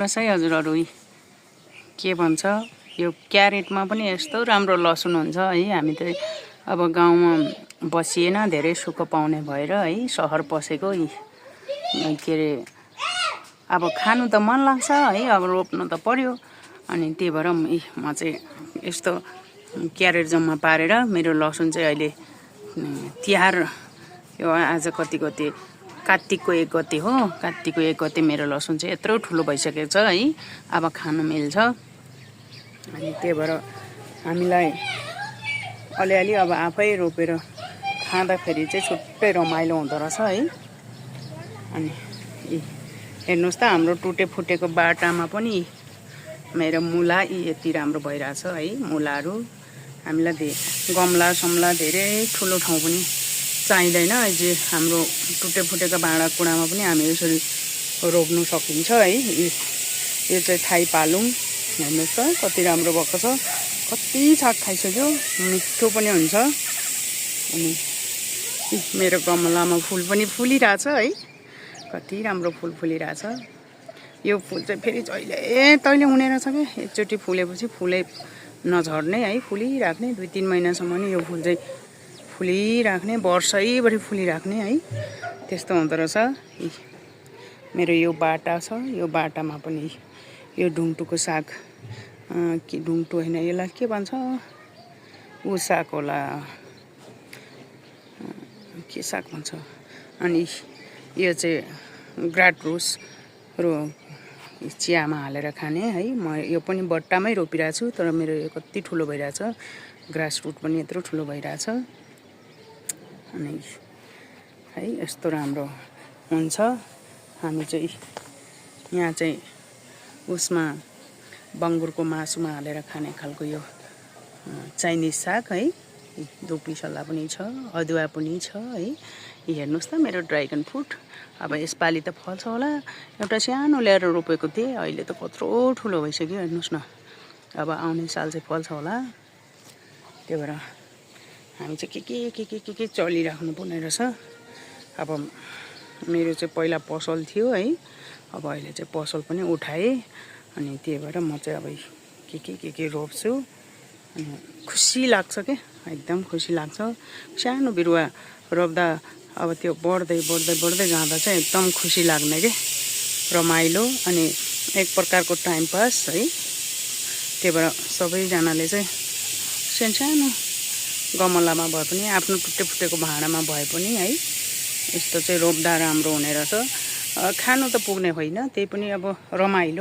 है हजुरहरू के भन्छ यो क्यारेटमा पनि यस्तो राम्रो लसुन हुन्छ है। हामी त अब गाउँमा बसिएन, धेरै सुख पाउने भएर है सहर पसेको के अरे अब खानु त मन लाग्छ है, अब रोप्नु त पर्यो। अनि त्यही भएर म चाहिँ यस्तो क्यारेट जम्मा पारेर मेरो लसुन चाहिँ अहिले तिहार यो आज कति गते कार्तिकको 1 गते हो। कार्तिकको 1 गते मेरो लसुन चाहिँ यत्रो ठुलो भइसकेको छ है, अब खानु मिल्छ। अनि त्यही भएर हामीलाई अलिअलि अब आफै रोपेर खाँदाखेरि चाहिँ छुट्टै रमाइलो हुँदो रहेछ है। अनि हेर्नुहोस् त हाम्रो टुटे फुटेको बाटामा पनि मेरो मुला यति राम्रो भइरहेछ है। मुलाहरू हामीलाई गमला समला धेरै ठुलो ठाउँ पनि चाहिँदैन, जे हाम्रो टुटे फुटेको भाँडा कुँडामा पनि हामी यसरी रोप्नु सकिन्छ है। यो चाहिँ थाई पालुङ हेर्नुहोस् त कति राम्रो भएको छ, कति साग खाइसक्यो, मिठो पनि हुन्छ। अनि मेरो गमलामा फुल पनि फुलिरहेछ है, कति राम्रो फुल फुलिरहेछ। यो फुल चाहिँ फेरि जहिले तैले हुने रहेछ क्या, एकचोटि फुलेपछि फुलै नझर्ने है, फुलिराख्ने 2-3 महिनासम्म यो फुल चाहिँ फुलिराख्ने, वर्षैभरि फुलिराख्ने है, त्यस्तो हुँदो रहेछ। मेरो यो बाटा छ, यो बाटामा पनि यो ढुङ्टुको साग, कि ढुङ्टु होइन यसलाई के भन्छ, ऊ साग होला, के साग भन्छ। अनि यो चाहिँ ग्राटरुस चियामा हालेर खाने है। म यो पनि बट्टामै रोपिरहेको छु, तर मेरो यो कति ठुलो भइरहेछ, ग्रासरुट पनि यत्रो ठुलो भइरहेछ। अनि है यस्तो राम्रो हुन्छ। हामी चाहिँ यहाँ चाहिँ उसमा बङ्गुरको मासुमा हालेर खाने खालको यो चाइनिज साग है। धुपीसल्ला पनि छ, अदुवा पनि छ है। हेर्नुहोस् त मेरो ड्राइगन फ्रुट अब यसपालि त फल्छ होला। एउटा सानो ल्याएर रोपेको थिएँ, अहिले त कत्रो ठुलो भइसक्यो, हेर्नुहोस् न। अब आउने साल चाहिँ फल्छ होला। त्यही भएर हामी चाहिँ के चलिराख्नु पर्ने रहेछ। अब मेरो चाहिँ पहिला पसल थियो है, अब अहिले चाहिँ पसल पनि उठाएँ। अनि त्यही भएर म चाहिँ अब के रोप्छु। अनि खुसी लाग्छ क्या, एकदम खुसी लाग्छ। सानो बिरुवा रोप्दा अब त्यो बढ्दै जाँदा चाहिँ एकदम खुसी लाग्ने के, रमाइलो अनि एक प्रकारको टाइम पास है। त्यही भएर सबैजनाले चाहिँ सानो गमलामा भए पनि, आफ्नो टुटे फुटेको भाँडामा भए पनि है, यस्तो चाहिँ रोप्दा राम्रो हुने रहेछ। खानु त पुग्ने होइन, त्यही पनि अब रमाइलो